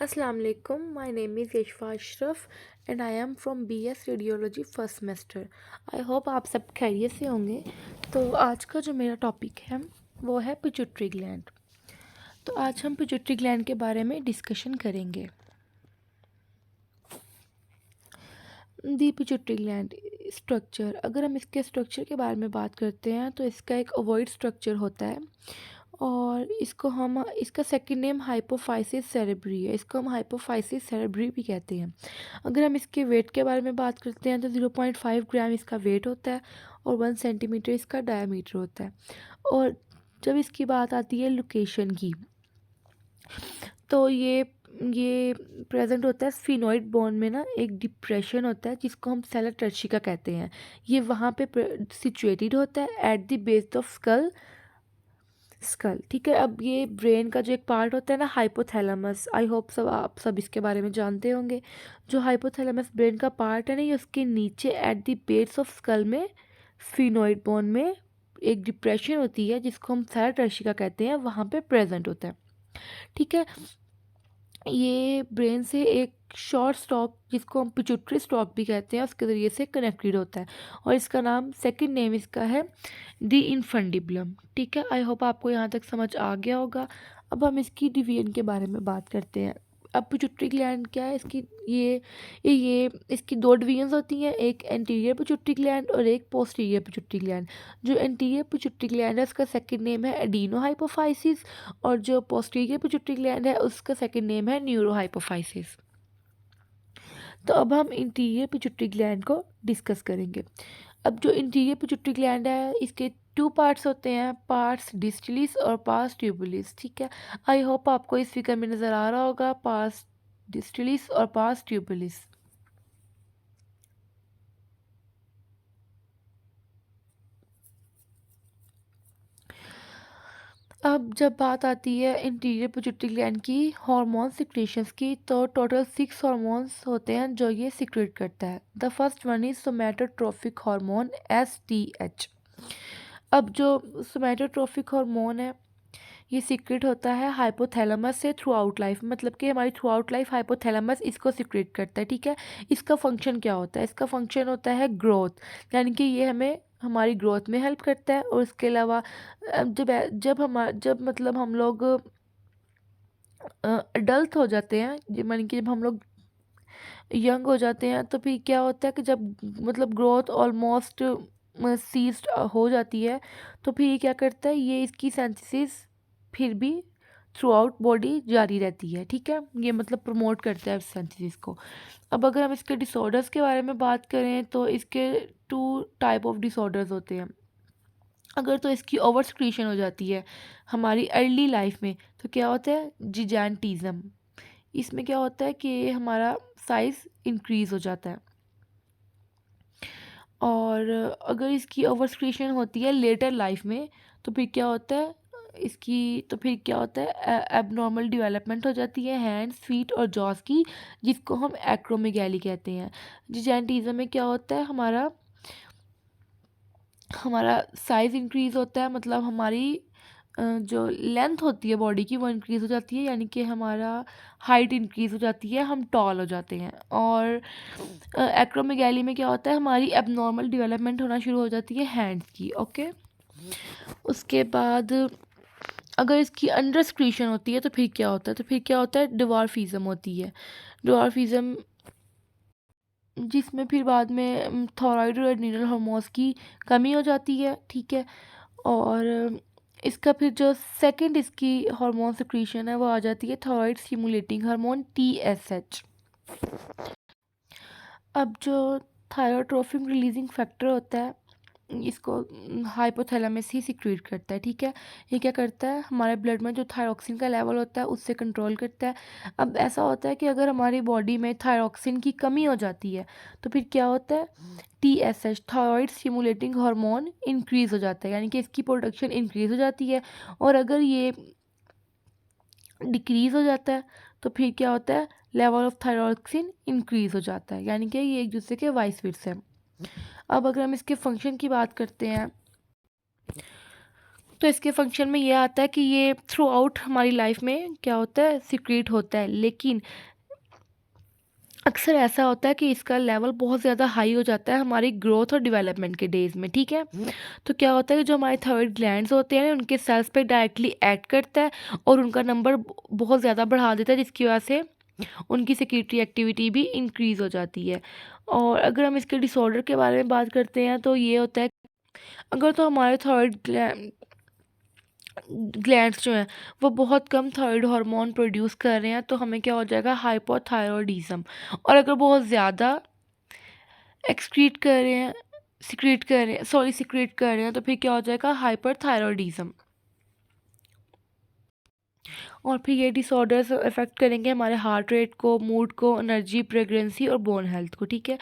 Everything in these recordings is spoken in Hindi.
Assalamu alaikum. My name is Yashfa Ashraf and I am from BS Radiology first semester. I hope आप सब खैरियत से होंगे. तो आज का जो मेरा टॉपिक है वो है पिट्यूटरी ग्लैंड. तो आज हम पिट्यूटरी ग्लैंड के बारे में डिस्कशन करेंगे. दी पिट्यूटरी ग्लैंड स्ट्रक्चर. अगर हम इसके स्ट्रक्चर के बारे में बात करते हैं तो इसका एक ओवॉइड स्ट्रक्चर होता है और इसका सेकंड नेम हाइपोफाइसिस सेरेब्री है. इसको हम हाइपोफाइसिस सेरेब्री भी कहते हैं. अगर हम इसके वेट के बारे में बात करते हैं तो 0.5 ग्राम इसका वेट होता है और 1 सेंटीमीटर इसका डायमीटर होता है. और जब इसकी बात आती है लोकेशन की तो ये प्रेजेंट होता है स्फीनोइड बोन में ना. एक डिप्रेशन होता है जिसको हम सेलर टर्शिका कहते हैं. ये वहाँ पे सिचुएटेड होता है at the base of skull. ठीक है. अब ये ब्रेन का जो एक पार्ट होता है ना हाइपोथैलेमस, आई होप आप सब इसके बारे में जानते होंगे. जो हाइपोथैलेमस ब्रेन का पार्ट है ना, ये उसके नीचे at the base of skull में स्फीनोइड बोन में एक डिप्रेशन होती है जिसको हम सेलर टर्शिका कहते हैं, वहाँ पे प्रेजेंट होता है. ठीक है. ये ब्रेन से एक शॉर्ट स्टॉक जिसको हम पिट्यूटरी स्टॉक भी कहते हैं उसके ज़रिए से कनेक्टेड होता है और इसका नाम सेकंड नेम इसका है दी इनफंडिबुलम. ठीक है. आई होप आपको यहाँ तक समझ आ गया होगा. अब हम इसकी डिवीजन के बारे में बात करते हैं. अब पिट्यूटरी ग्लैंड क्या है इसकी, ये इसकी दो डिवीजन्स होती हैं, एक एंटीरियर पिट्यूटरी ग्लैंड और एक पोस्टीरियर पिट्यूटरी ग्लैंड. जो एंटीरियर पिट्यूटरी ग्लैंड है उसका सेकंड नेम है एडिनो हाइपोफाइसिस और जो पोस्टीरियर पिट्यूटरी ग्लैंड है उसका सेकंड नेम है न्यूरो हाइपोफाइसिस. तो अब हम इंटीरियर पिट्यूटरी ग्लैंड को डिस्कस करेंगे. अब जो इंटीरियर पिट्यूटरी ग्लैंड है इसके टू पार्ट्स होते हैं, पार्ट्स डिस्टलिस और पार्ट्स ट्यूबुलिस. ठीक है. आई होप आपको इस फिगर में नज़र आ रहा होगा पार्ट्स डिस्टलिस और पार्ट्स ट्यूबुलिस. अब जब बात आती है इंटीरियर पिट्यूटरी ग्लैंड की हार्मोन सिक्रेशंस की, तो टोटल 6 हार्मोन्स होते हैं जो ये सिक्रेट करता है. The first one is somatotrophic hormone STH. अब जो सोमैटोट्रोफिक हार्मोन है ये सीक्रेट होता है हाइपोथैलेमस से थ्रू आउट लाइफ. मतलब कि हमारी थ्रू आउट लाइफ हाइपोथैलेमस इसको सीक्रेट करता है. ठीक है. इसका फंक्शन क्या होता है? इसका फंक्शन होता है ग्रोथ, यानी कि ये हमें हमारी ग्रोथ में हेल्प करता है. और इसके अलावा जब मतलब हम लोग अडल्ट हो जाते हैं, यानी कि जब हम लोग यंग हो जाते हैं तो फिर क्या होता है कि जब मतलब ग्रोथ ऑलमोस्ट सीज्ड हो जाती है तो फिर ये क्या करता है, ये इसकी सिंथेसिस फिर भी थ्रू आउट बॉडी जारी रहती है. ठीक है. ये मतलब प्रमोट करता है सिंथेसिस को. अब अगर हम इसके डिसऑर्डर्स के बारे में बात करें तो इसके 2 टाइप ऑफ डिसऑर्डर्स होते हैं. अगर तो इसकी ओवर सिक्रीशन हो जाती है हमारी अर्ली लाइफ में तो क्या होता है जिजानटिज्म. इसमें क्या होता है कि हमारा साइज़ इंक्रीज़ हो जाता है. और अगर इसकी ओवर सिक्रीशन होती है लेटर लाइफ में तो फिर क्या होता है एबनॉर्मल डेवलपमेंट हो जाती है हैंड्स, फीट और जॉस की, जिसको हम एक्रोमेगैली कहते हैं. जिजानटिज्म में क्या होता है हमारा साइज़ इंक्रीज़ होता है, मतलब हमारी जो लेंथ होती है बॉडी की वो इंक्रीज़ हो जाती है, यानी कि हमारा हाइट इंक्रीज़ हो जाती है, हम टॉल हो जाते हैं. और एक्रोमेगैली में क्या होता है हमारी एबनॉर्मल डेवलपमेंट होना शुरू हो जाती है हैंड्स की. ओके. उसके बाद अगर इसकी अंडर सिक्रीशन होती है तो फिर क्या होता है, डिवार्फिज्म होती है. डिवार्फिज्म जिसमें फिर बाद में थायराइड और एड्रिनल हार्मोन्स की कमी हो जाती है. ठीक है. और इसका फिर जो सेकंड इसकी हार्मोन सिक्रीशन है वो आ जाती है थायराइड स्टिमुलेटिंग हार्मोन TSH. अब जो थायरोट्रोपिन रिलीजिंग फैक्टर होता है इसको हाइपोथैलेमस ही सिक्रीट करता है. ठीक है. ये क्या करता है हमारे ब्लड में जो थायरोक्सिन का लेवल होता है उससे कंट्रोल करता है. अब ऐसा होता है कि अगर हमारी बॉडी में थायरोक्सिन की कमी हो जाती है तो फिर क्या होता है TSH thyroid stimulating hormone increase हो जाता है, यानी कि इसकी प्रोडक्शन इंक्रीज़ हो जाती है. और अगर ये डिक्रीज़ हो जाता है तो फिर क्या होता है लेवल ऑफ थायरोक्सिन इंक्रीज़ हो जाता है, यानी कि ये एक दूसरे के वाइस वर्सा है. अब अगर हम इसके फंक्शन की बात करते हैं तो इसके फंक्शन में ये आता है कि ये थ्रू आउट हमारी लाइफ में क्या होता है, सीक्रेट होता है, लेकिन अक्सर ऐसा होता है कि इसका लेवल बहुत ज़्यादा हाई हो जाता है हमारी ग्रोथ और डेवलपमेंट के डेज़ में, ठीक है। तो क्या होता है कि जो हमारे थायराइड ग्लैंड्स होते हैं उनके सेल्स पे डायरेक्टली एक्ट करता है और उनका नंबर बहुत ज़्यादा बढ़ा देता है, जिसकी वजह से उनकी सेक्रेटरी एक्टिविटी भी इंक्रीज़ हो जाती है। और अगर हम इसके डिसऑर्डर के बारे में बात करते हैं तो ये होता है, अगर तो हमारे थायराइड ग्लैंड्स जो हैं वो बहुत कम थायराइड हार्मोन प्रोड्यूस कर रहे हैं तो हमें क्या हो जाएगा, हाइपोथायरॉयडिज्म। और अगर बहुत ज़्यादा एक्सक्रीट कर रहे हैं सिक्रीट कर रहे हैं तो फिर क्या हो जाएगा, हाइपरथायरॉयडिज्म। और फिर ये डिसऑर्डर्स अफेक्ट करेंगे हमारे हार्ट रेट को, मूड को, एनर्जी, प्रेगनेंसी और बोन हेल्थ को, ठीक है।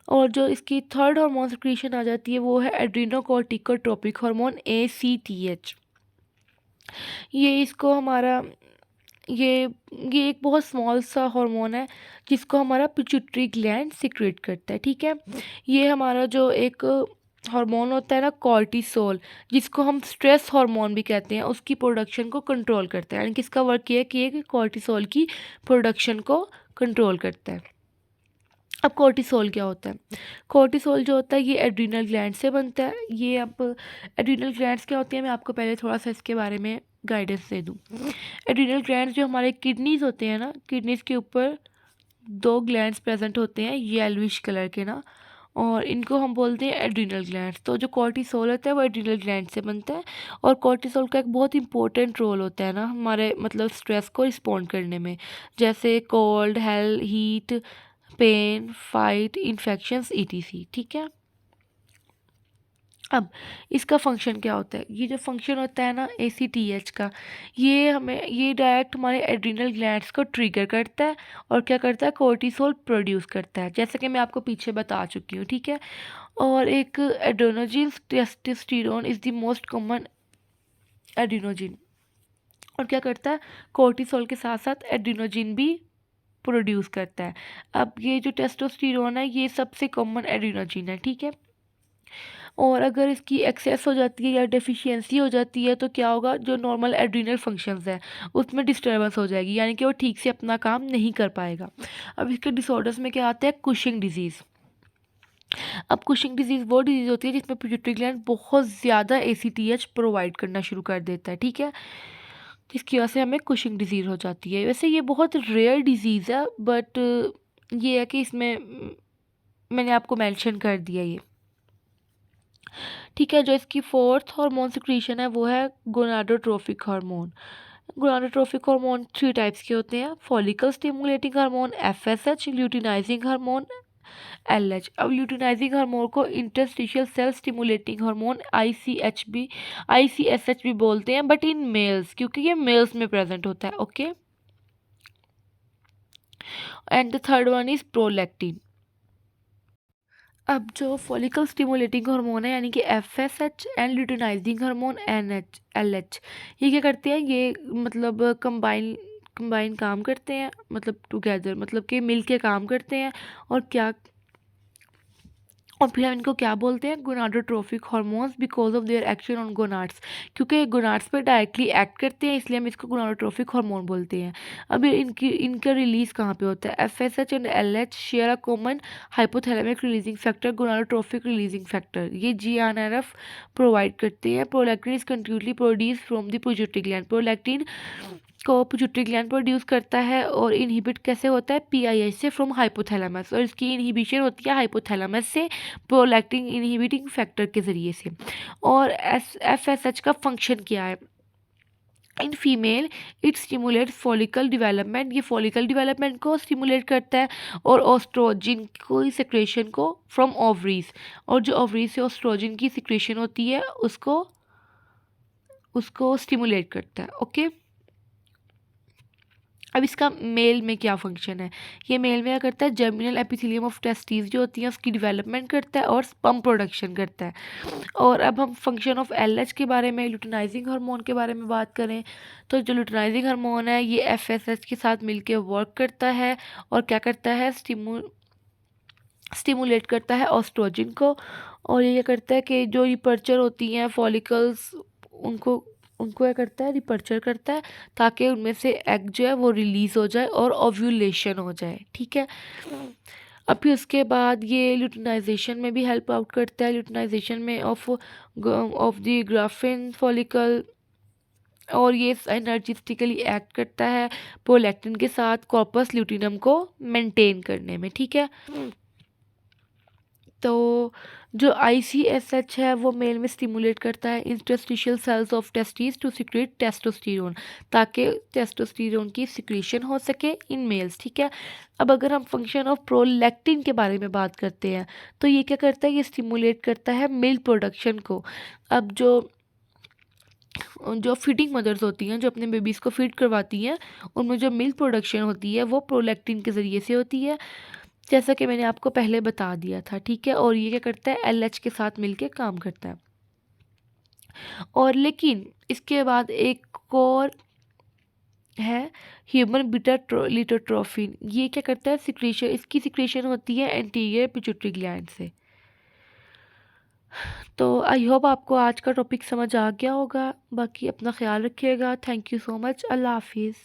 और जो इसकी थर्ड हार्मोन सिक्रीशन आ जाती है वो है एड्रीनोकोर्टिकोट्रोपिक हार्मोन, ACTH। ये इसको हमारा ये ये एक बहुत स्मॉल सा हार्मोन है जिसको हमारा पिट्यूटरी ग्लैंड सिक्रेट करता है, ठीक है। ये हमारा जो एक हार्मोन होता है ना, कॉर्टिसोल, जिसको हम स्ट्रेस हार्मोन भी कहते हैं, उसकी प्रोडक्शन को कंट्रोल करता है। यानी कि इसका वर्क ये है कि ये कॉर्टिसोल की प्रोडक्शन को कंट्रोल करता है। अब कॉर्टिसोल क्या होता है? कॉर्टिसोल जो होता है ये एड्रीनल ग्लैंड से बनता है। ये अब एड्रीनल ग्लैंड्स क्या होती हैं, मैं आपको पहले थोड़ा सा इसके बारे में गाइडेंस दे दूँ। एड्रीनल ग्लैंड्स जो हमारे किडनीज होते हैं ना, किडनीज के ऊपर दो ग्लैंड्स प्रेजेंट होते हैं येलोइश कलर के ना, और इनको हम बोलते हैं एड्रीनल ग्लैंड्स। तो जो कॉर्टिसोल होता है वो एड्रीनल ग्लैंड से बनता है। और कॉर्टिसोल का एक बहुत इंपॉर्टेंट रोल होता है ना हमारे मतलब स्ट्रेस को रिस्पॉन्ड करने में, जैसे cold, hail, heat, pain, fight, infections, ETC, ठीक है। अब इसका फंक्शन क्या होता है? ये जो फंक्शन होता है ना ACTH का, ये डायरेक्ट हमारे एड्रिनल ग्लैंड्स को ट्रिगर करता है और क्या करता है, कोर्टिसोल प्रोड्यूस करता है, जैसे कि मैं आपको पीछे बता चुकी हूँ, ठीक है। और एक androgen testosterone is the most common androgen, और क्या करता है, कोर्टिसोल के साथ साथ एड्रिनोजिन भी प्रोड्यूस करता है। अब ये जो टेस्टोस्टेरोन है ये सबसे कॉमन एड्रिनोजिन है, ठीक है। और अगर इसकी एक्सेस हो जाती है या डेफिशिएंसी हो जाती है तो क्या होगा, जो नॉर्मल एड्रीनल फंक्शंस हैं उसमें डिस्टर्बेंस हो जाएगी, यानी कि वो ठीक से अपना काम नहीं कर पाएगा। अब इसके डिसऑर्डर्स में क्या आता है, कुशिंग डिजीज़। अब कुशिंग डिजीज़ वो डिजीज़ होती है जिसमें पिट्यूटरी ग्लैंड बहुत ज़्यादा ACTH प्रोवाइड करना शुरू कर देता है, ठीक है। जिसकी वजह से हमें कुशिंग डिजीज़ हो जाती है। वैसे ये बहुत रेयर डिजीज़ है, बट ये है कि इसमें मैंने आपको मेंशन कर दिया ये, ठीक है। जो इसकी फोर्थ हार्मोन सिक्रीशन है वो है gonadotrophic hormone. Gonadotrophic hormone 3 types के होते हैं, follicle stimulating hormone FSH, luteinizing hormone LH। अब ल्यूटिनाइजिंग हार्मोन को interstitial cell stimulating hormone ICSH भी बोलते हैं, बट इन मेल्स, क्योंकि ये मेल्स में प्रेजेंट होता है, okay. And the third one is prolactin. अब जो फॉलिकल स्टिमुलेटिंग हार्मोन है यानी कि FSH and luteinising hormone LH, ये क्या करते हैं, ये मतलब कंबाइन काम करते हैं, मतलब टुगेदर, मतलब कि मिल के काम करते हैं। और क्या, और फिर हम इनको क्या बोलते हैं, gonadotrophic hormones, because of their action on gonads, क्योंकि ये गोनाड्स पे डायरेक्टली एक्ट करते हैं, इसलिए हम इसको गोनाडोट्रोफिक हार्मोन बोलते हैं। अब ये इनका रिलीज कहाँ पे होता है, FSH and LH share a common hypothalamic releasing factor, gonadotrophic releasing factor. ये GnRF प्रोवाइड करते हैं। Prolactin is continuously produce from the pituitary gland. Prolactin को पिट्यूटरी ग्लैंड प्रोड्यूस करता है और इनहिबिट कैसे होता है, PIH से, फ्रॉम हाइपोथैलेमस, और इसकी इनहिबिशन होती है हाइपोथैलेमस से प्रोलैक्टिन इनहिबिटिंग फैक्टर के ज़रिए से। और FSH का फंक्शन क्या है, in female it stimulate follicle development, ये फॉलिकल डेवलपमेंट को स्टिमुलेट करता है, और ऑस्ट्रोजिन को सिक्रेशन को फ्रॉम ओवरीज, और जो ओवरीज से ऑस्ट्रोजिन की सिक्रेशन होती है उसको उसको स्टिमुलेट करता है, ओके। अब इसका मेल में क्या फंक्शन है, ये मेल में क्या करता है, जर्मिनल एपिथेलियम ऑफ टेस्टिस जो होती है उसकी डेवलपमेंट करता है और स्पर्म प्रोडक्शन करता है। और अब हम फंक्शन ऑफ LH के बारे में, ल्यूटिनाइजिंग हार्मोन के बारे में बात करें, तो जो ल्यूटिनाइजिंग हार्मोन है ये FSH के साथ मिलकर वर्क करता है और क्या करता है, स्टिमुलेट करता है ऑस्ट्रोजिन को। और ये क्या करता है कि जो रिपर्चर होती हैं फॉलिकल्स उनको उनको क्या करता है, रिपर्चर करता है, ताकि उनमें से एग जो है वो रिलीज़ हो जाए और ओव्यूलेशन हो जाए, ठीक है। अब फिर उसके बाद ये ल्यूटिनाइजेशन में भी हेल्प आउट करता है, ल्यूटिनाइजेशन में ऑफ द ग्राफिन फॉलिकल, और ये एनर्जिस्टिकली एक्ट करता है प्रोलैक्टिन के साथ कॉर्पस ल्यूटिनम को मेंटेन करने में, ठीक है। तो जो ICSH है वो मेल में स्टिमुलेट करता है interstitial cells of testis to secrete testosterone, ताकि टेस्टोस्टेरोन की सिक्रीशन हो सके इन मेल्स, ठीक है। अब अगर हम फंक्शन ऑफ प्रोलैक्टिन के बारे में बात करते हैं, तो ये क्या करता है, ये स्टिमुलेट करता है मिल्क प्रोडक्शन को। अब जो जो फीडिंग मदर्स होती हैं, जो अपने बेबीज़ को फीड करवाती हैं, उनमें जो मिल्क प्रोडक्शन होती है वो प्रोलैक्टिन के ज़रिए से होती है, जैसा कि मैंने आपको पहले बता दिया था, ठीक है। और ये क्या करता है, LH के साथ मिलके काम करता है। और लेकिन इसके बाद एक और है ह्यूमन बीटा लिटोट्रोफिन, ये क्या करता है, सिक्रीशन, इसकी सिक्रीशन होती है एंटीरियर पिट्यूटरी ग्लैंड से। तो आई होप आपको आज का टॉपिक समझ आ गया होगा। बाकी अपना ख्याल रखिएगा। Thank you so much. अल्लाह हाफिज़।